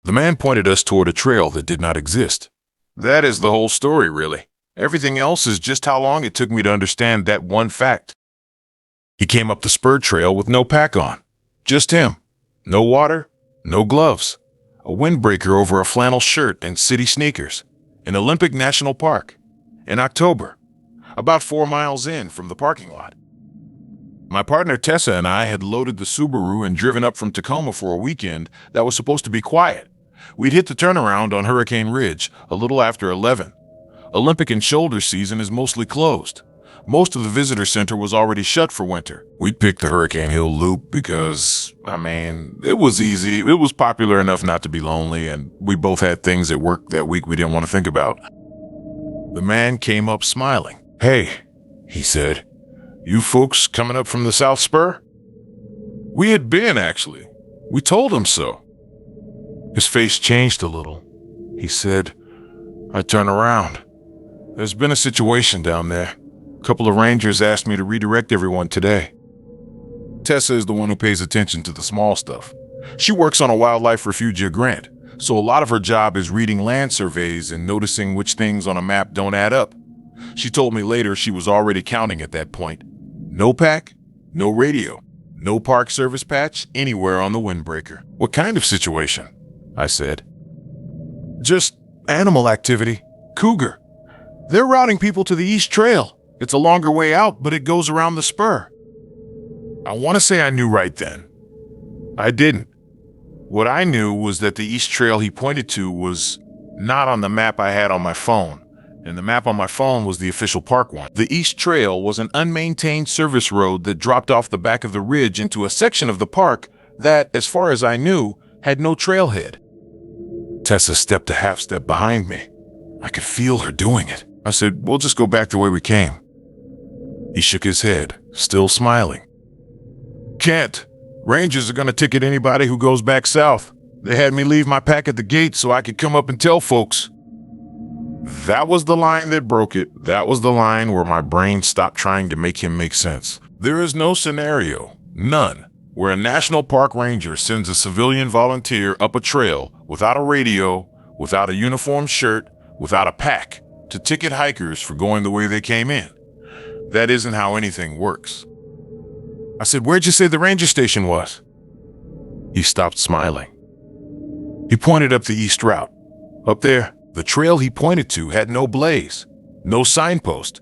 The man pointed us toward a trail that did not exist. That is the whole story, really. Everything else is just how long it took me to understand that one fact. He came up the spur trail with no pack on. Just him. No water, no gloves. A windbreaker over a flannel shirt and city sneakers. In Olympic National Park. In October. About 4 miles in from the parking lot. My partner Tessa and I had loaded the Subaru and driven up from Tacoma for a weekend that was supposed to be quiet. We'd hit the turnaround on Hurricane Ridge a little after 11. Olympic and shoulder season is mostly closed. Most of the visitor center was already shut for winter. We picked the Hurricane Hill Loop because, it was easy. It was popular enough not to be lonely, and we both had things at work that week we didn't want to think about. The man came up smiling. "Hey," he said, "you folks coming up from the South Spur?" We had been, actually. We told him so. His face changed a little. He said, "I turned around. There's been a situation down there. A couple of rangers asked me to redirect everyone today." Tessa is the one who pays attention to the small stuff. She works on a wildlife refugia grant, so a lot of her job is reading land surveys and noticing which things on a map don't add up. She told me later she was already counting at that point. No pack, no radio, no park service patch anywhere on the windbreaker. "What kind of situation?" I said. "Just animal activity. Cougar. They're routing people to the East Trail. It's a longer way out, but it goes around the spur." I want to say I knew right then. I didn't. What I knew was that the East Trail he pointed to was not on the map I had on my phone, and the map on my phone was the official park one. The East Trail was an unmaintained service road that dropped off the back of the ridge into a section of the park that, as far as I knew, had no trailhead. Tessa stepped a half step behind me. I could feel her doing it. I said, "We'll just go back the way we came." He shook his head, still smiling. "Can't. Rangers are going to ticket anybody who goes back south. They had me leave my pack at the gate so I could come up and tell folks." That was the line that broke it. That was the line where my brain stopped trying to make him make sense. There is no scenario, none, where a national park ranger sends a civilian volunteer up a trail without a radio, without a uniform shirt, without a pack, to ticket hikers for going the way they came in. That isn't how anything works. I said, "Where'd you say the ranger station was?" He stopped smiling. He pointed up the east route. Up there, the trail he pointed to had no blaze, no signpost.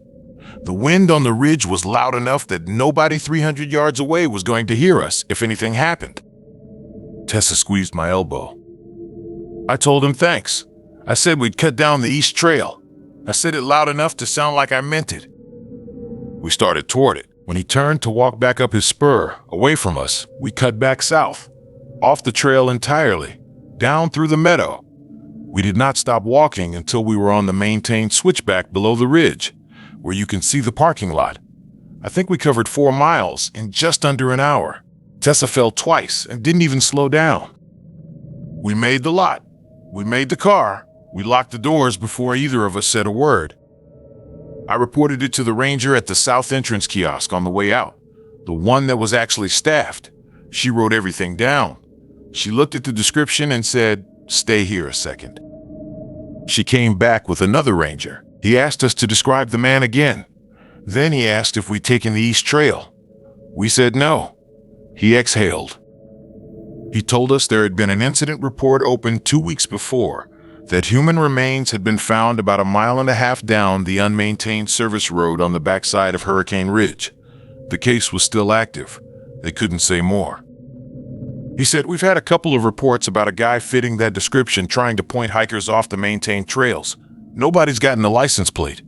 The wind on the ridge was loud enough that nobody 300 yards away was going to hear us if anything happened. Tessa squeezed my elbow. I told him thanks. I said we'd cut down the east trail. I said it loud enough to sound like I meant it. We started toward it. When he turned to walk back up his spur, away from us, we cut back south, off the trail entirely, down through the meadow. We did not stop walking until we were on the maintained switchback below the ridge, where you can see the parking lot. I think we covered 4 miles in just under an hour. Tessa fell twice and didn't even slow down. We made the lot. We made the car. We locked the doors before either of us said a word. I reported it to the ranger at the south entrance kiosk on the way out, the one that was actually staffed. She wrote everything down. She looked at the description and said, "Stay here a second." She came back with another ranger. He asked us to describe the man again. Then he asked if we'd taken the East Trail. We said no. He exhaled. He told us there had been an incident report opened 2 weeks before, that human remains had been found about 1.5 miles down the unmaintained service road on the backside of Hurricane Ridge. The case was still active. They couldn't say more. He said, "We've had a couple of reports about a guy fitting that description trying to point hikers off the maintained trails. Nobody's gotten a license plate."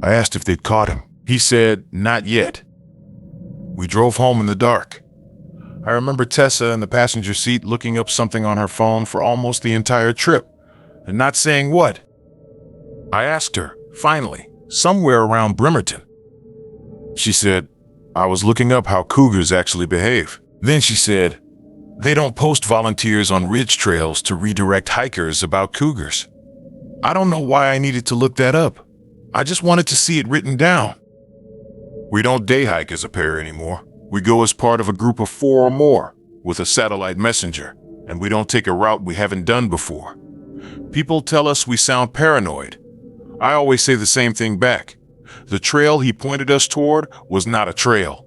I asked if they'd caught him. He said, "Not yet." We drove home in the dark. I remember Tessa in the passenger seat looking up something on her phone for almost the entire trip, and not saying what. I asked her, finally, somewhere around Bremerton. She said, "I was looking up how cougars actually behave." Then she said, "They don't post volunteers on ridge trails to redirect hikers about cougars." I don't know why I needed to look that up. I just wanted to see it written down. We don't day hike as a pair anymore. We go as part of a group of 4 or more, with a satellite messenger. and we don't take a route we haven't done before. People tell us we sound paranoid. I always say the same thing back. The trail he pointed us toward was not a trail.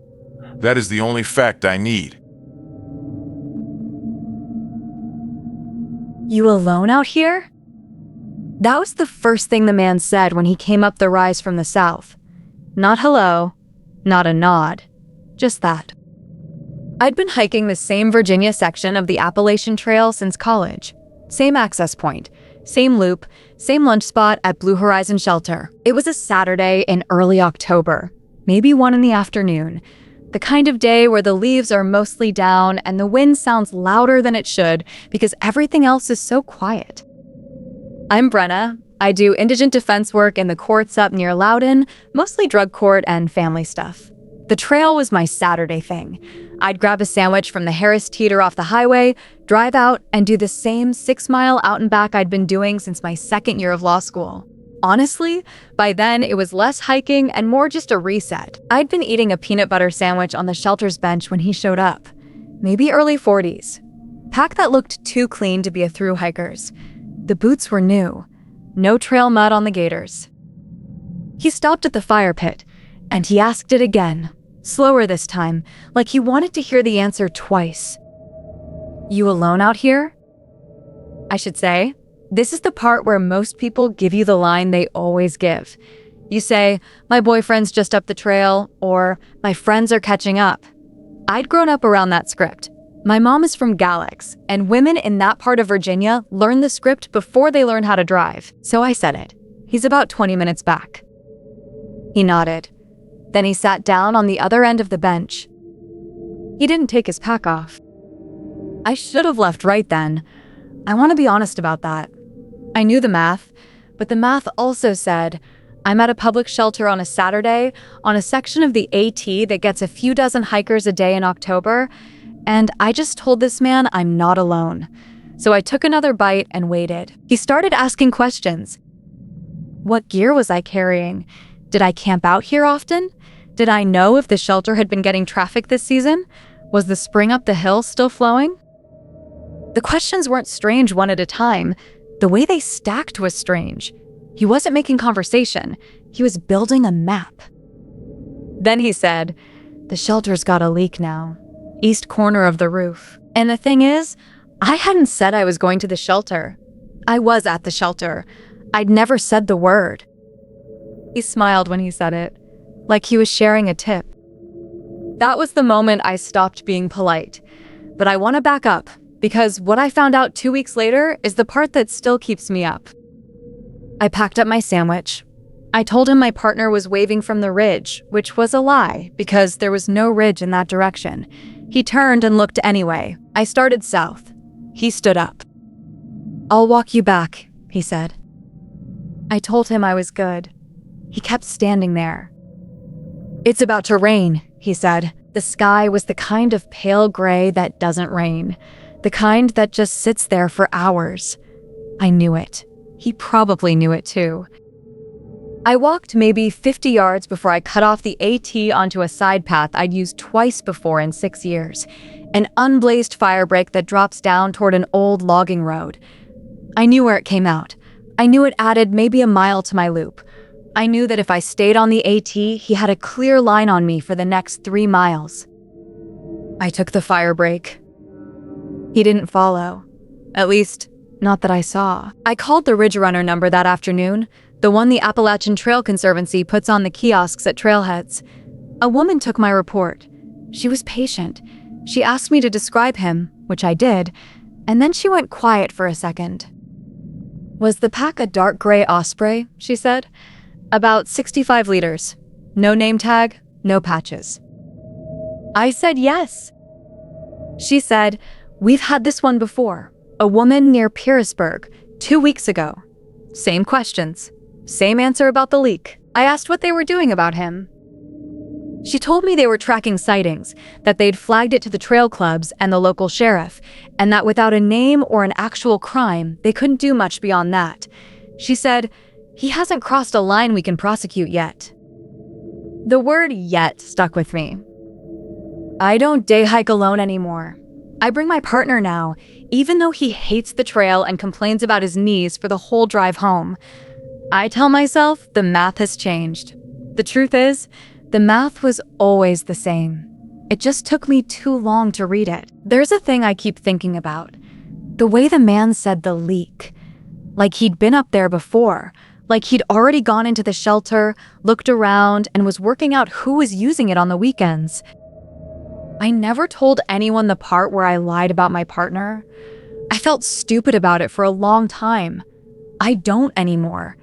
That is the only fact I need. You alone out here? That was the first thing the man said when he came up the rise from the south. Not hello, not a nod, just that. I'd been hiking the same Virginia section of the Appalachian Trail since college. Same access point, same loop, same lunch spot at Blue Horizon Shelter. It was a Saturday in early October, maybe 1 in the afternoon. The kind of day where the leaves are mostly down and the wind sounds louder than it should because everything else is so quiet. I'm Brenna. I do indigent defense work in the courts up near Loudoun, mostly drug court and family stuff. The trail was my Saturday thing. I'd grab a sandwich from the Harris Teeter off the highway, drive out, and do the same 6-mile out and back I'd been doing since my second year of law school. Honestly, by then it was less hiking and more just a reset. I'd been eating a peanut butter sandwich on the shelter's bench when he showed up. Maybe early 40s. Pack that looked too clean to be a thru hiker's. The boots were new. No trail mud on the gaiters. He stopped at the fire pit, and he asked it again. Slower this time, like he wanted to hear the answer twice. You alone out here? I should say, this is the part where most people give you the line they always give. You say, my boyfriend's just up the trail, or my friends are catching up. I'd grown up around that script. My mom is from Galax, and women in that part of Virginia learn the script before they learn how to drive. So I said it. He's about 20 minutes back. He nodded. Then he sat down on the other end of the bench. He didn't take his pack off. I should have left right then. I want to be honest about that. I knew the math, but the math also said, I'm at a public shelter on a Saturday on a section of the AT that gets a few dozen hikers a day in October, and I just told this man I'm not alone. So I took another bite and waited. He started asking questions. What gear was I carrying? Did I camp out here often? Did I know if the shelter had been getting traffic this season? Was the spring up the hill still flowing? The questions weren't strange one at a time. The way they stacked was strange. He wasn't making conversation. He was building a map. Then he said, the shelter's got a leak now. East corner of the roof. And the thing is, I hadn't said I was going to the shelter. I was at the shelter. I'd never said the word. He smiled when he said it, like he was sharing a tip. That was the moment I stopped being polite. But I want to back up, because what I found out 2 weeks later is the part that still keeps me up. I packed up my sandwich. I told him my partner was waving from the ridge, which was a lie, because there was no ridge in that direction. He turned and looked anyway. I started south. He stood up. I'll walk you back, he said. I told him I was good. He kept standing there. It's about to rain, he said. The sky was the kind of pale gray that doesn't rain. The kind that just sits there for hours. I knew it. He probably knew it too. I walked maybe 50 yards before I cut off the AT onto a side path I'd used twice before in 6 years. An unblazed fire break that drops down toward an old logging road. I knew where it came out. I knew it added maybe a mile to my loop. I knew that if I stayed on the AT, he had a clear line on me for the next 3 miles. I took the fire break. He didn't follow. At least, not that I saw. I called the Ridge Runner number that afternoon, the one the Appalachian Trail Conservancy puts on the kiosks at trailheads. A woman took my report. She was patient. She asked me to describe him, which I did, and then she went quiet for a second. Was the pack a dark gray osprey? She said. About 65 liters. No name tag, no patches. I said yes. She said, we've had this one before. A woman near Pearisburg, 2 weeks ago. Same questions. Same answer about the leak. I asked what they were doing about him. She told me they were tracking sightings, that they'd flagged it to the trail clubs and the local sheriff, and that without a name or an actual crime, they couldn't do much beyond that. She said, he hasn't crossed a line we can prosecute yet. The word yet stuck with me. I don't day hike alone anymore. I bring my partner now, even though he hates the trail and complains about his knees for the whole drive home. I tell myself the math has changed. The truth is, the math was always the same. It just took me too long to read it. There's a thing I keep thinking about. The way the man said the leak. Like he'd been up there before. Like he'd already gone into the shelter, looked around, and was working out who was using it on the weekends. I never told anyone the part where I lied about my partner. I felt stupid about it for a long time. I don't anymore.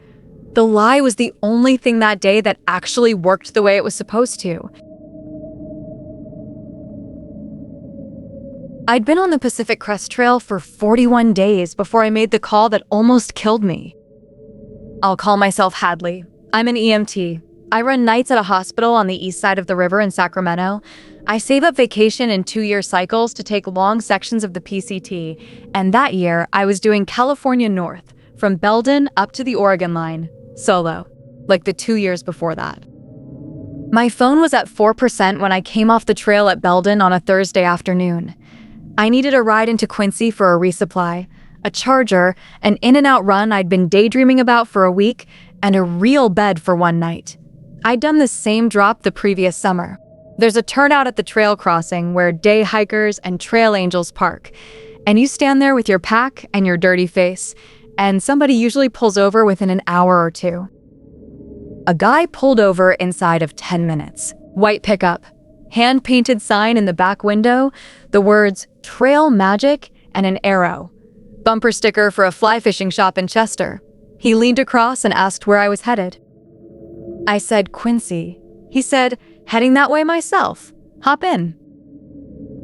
The lie was the only thing that day that actually worked the way it was supposed to. I'd been on the Pacific Crest Trail for 41 days before I made the call that almost killed me. I'll call myself Hadley. I'm an EMT. I run nights at a hospital on the east side of the river in Sacramento. I save up vacation in 2-year cycles to take long sections of the PCT, and that year I was doing California North, from Belden up to the Oregon line, solo, like the 2 years before that. My phone was at 4% when I came off the trail at Belden on a Thursday afternoon. I needed a ride into Quincy for a resupply, a charger, an in-and-out run I'd been daydreaming about for a week, and a real bed for one night. I'd done the same drop the previous summer. There's a turnout at the trail crossing where day hikers and trail angels park, and you stand there with your pack and your dirty face, and somebody usually pulls over within an hour or two. A guy pulled over inside of 10 minutes. White pickup, hand-painted sign in the back window, the words Trail Magic and an arrow. Bumper sticker for a fly fishing shop in Chester. He leaned across and asked where I was headed. I said Quincy. He said, heading that way myself. Hop in.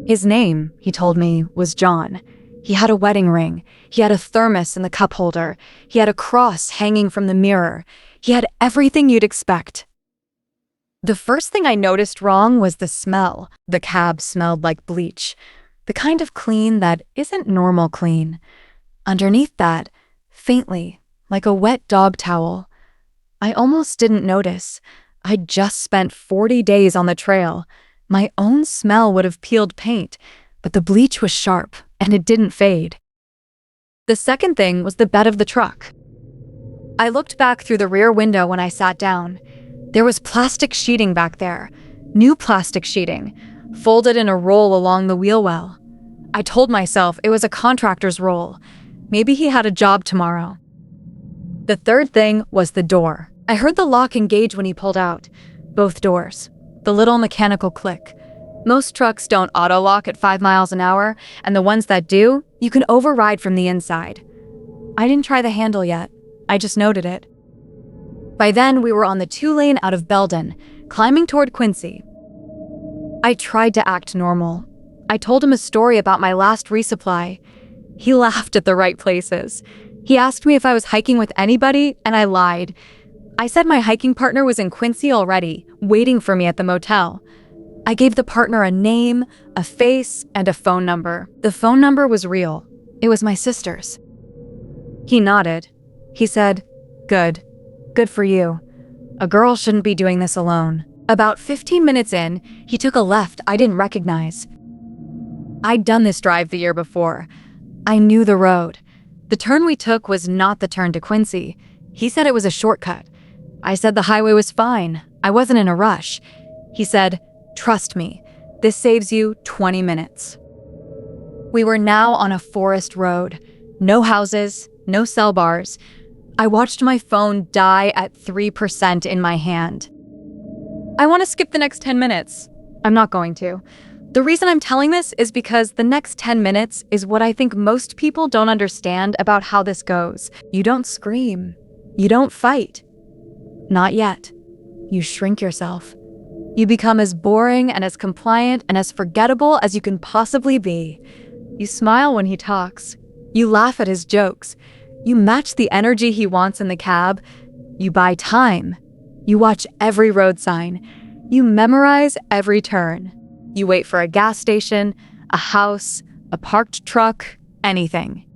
His name, he told me, was John. He had a wedding ring. He had a thermos in the cup holder. He had a cross hanging from the mirror. He had everything you'd expect. The first thing I noticed wrong was the smell. The cab smelled like bleach. The kind of clean that isn't normal clean. Underneath that, faintly, like a wet dog towel. I almost didn't notice. I'd just spent 40 days on the trail. My own smell would have peeled paint, but the bleach was sharp, and it didn't fade. The second thing was the bed of the truck. I looked back through the rear window when I sat down. There was plastic sheeting back there, new plastic sheeting, folded in a roll along the wheel well. I told myself it was a contractor's roll. Maybe he had a job tomorrow. The third thing was the door. I heard the lock engage when he pulled out. Both doors. The little mechanical click. Most trucks don't auto-lock at 5 miles an hour, and the ones that do, you can override from the inside. I didn't try the handle yet. I just noted it. By then, we were on the 2-lane out of Belden, climbing toward Quincy. I tried to act normal. I told him a story about my last resupply. He laughed at the right places. He asked me if I was hiking with anybody, and I lied. I said my hiking partner was in Quincy already, waiting for me at the motel. I gave the partner a name, a face, and a phone number. The phone number was real. It was my sister's. He nodded. He said, "Good. Good for you. A girl shouldn't be doing this alone." About 15 minutes in, he took a left I didn't recognize. I'd done this drive the year before. I knew the road. The turn we took was not the turn to Quincy. He said it was a shortcut. I said the highway was fine. I wasn't in a rush. He said, "Trust me, this saves you 20 minutes." We were now on a forest road. No houses, no cell bars. I watched my phone die at 3% in my hand. I want to skip the next 10 minutes. I'm not going to. The reason I'm telling this is because the next 10 minutes is what I think most people don't understand about how this goes. You don't scream. You don't fight. Not yet. You shrink yourself. You become as boring and as compliant and as forgettable as you can possibly be. You smile when he talks. You laugh at his jokes. You match the energy he wants in the cab. You buy time. You watch every road sign. You memorize every turn. You wait for a gas station, a house, a parked truck, anything.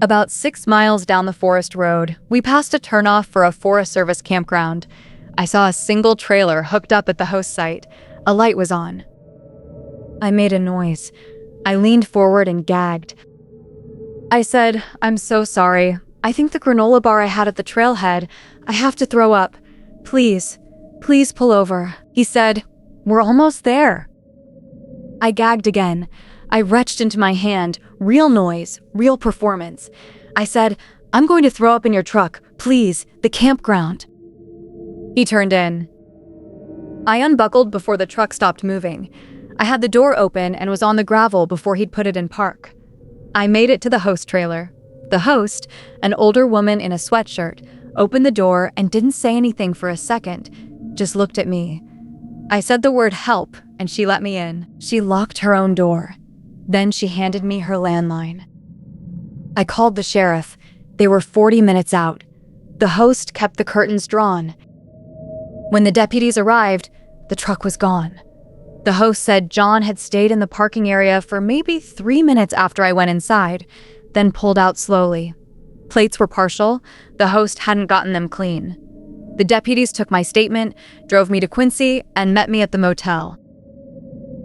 About 6 miles down the forest road, we passed a turnoff for a Forest Service campground. I saw a single trailer hooked up at the host site. A light was on. I made a noise. I leaned forward and gagged. I said, "I'm so sorry. I think the granola bar I had at the trailhead. I have to throw up. Please, please pull over." He said, "We're almost there." I gagged again. I retched into my hand. Real noise, real performance. I said, "I'm going to throw up in your truck. Please, the campground." He turned in. I unbuckled before the truck stopped moving. I had the door open and was on the gravel before he'd put it in park. I made it to the host trailer. The host, an older woman in a sweatshirt, opened the door and didn't say anything for a second, just looked at me. I said the word help and she let me in. She locked her own door. Then she handed me her landline. I called the sheriff. They were 40 minutes out. The host kept the curtains drawn. When the deputies arrived, the truck was gone. The host said John had stayed in the parking area for maybe 3 minutes after I went inside, then pulled out slowly. Plates were partial. The host hadn't gotten them clean. The deputies took my statement, drove me to Quincy, and met me at the motel.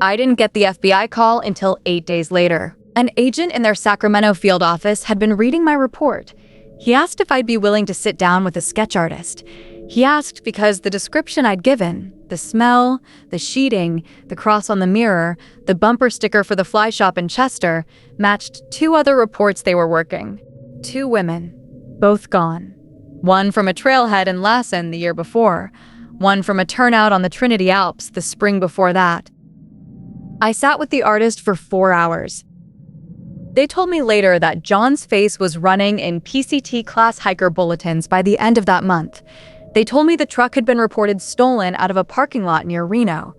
I didn't get the FBI call until 8 days later. An agent in their Sacramento field office had been reading my report. He asked if I'd be willing to sit down with a sketch artist. He asked because the description I'd given, the smell, the sheeting, the cross on the mirror, the bumper sticker for the fly shop in Chester, matched 2 other reports they were working. 2 women, both gone. One from a trailhead in Lassen the year before, one from a turnout on the Trinity Alps the spring before that. I sat with the artist for 4 hours. They told me later that John's face was running in PCT class hiker bulletins by the end of that month. They told me the truck had been reported stolen out of a parking lot near Reno.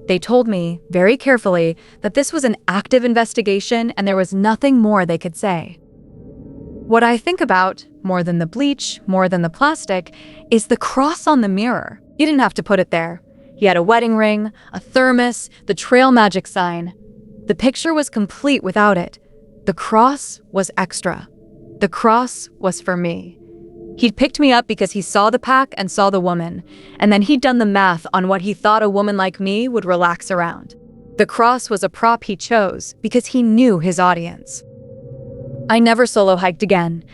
They told me, very carefully, that this was an active investigation and there was nothing more they could say. What I think about, more than the bleach, more than the plastic, is the cross on the mirror. He didn't have to put it there. He had a wedding ring, a thermos, the trail magic sign. The picture was complete without it. The cross was extra. The cross was for me. He'd picked me up because he saw the pack and saw the woman, and then he'd done the math on what he thought a woman like me would relax around. The cross was a prop he chose because he knew his audience. I never solo hiked again.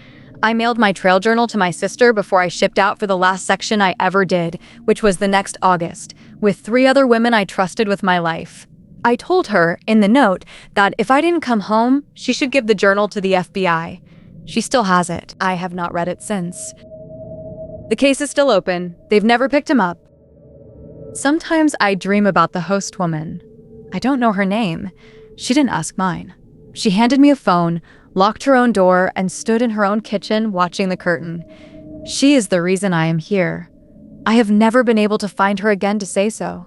I mailed my trail journal to my sister before I shipped out for the last section I ever did, which was the next August, with 3 other women I trusted with my life. I told her, in the note, that if I didn't come home, she should give the journal to the FBI. She still has it. I have not read it since. The case is still open. They've never picked him up. Sometimes I dream about the host woman. I don't know her name. She didn't ask mine. She handed me a phone, locked her own door, and stood in her own kitchen watching the curtain. She is the reason I am here. I have never been able to find her again to say so.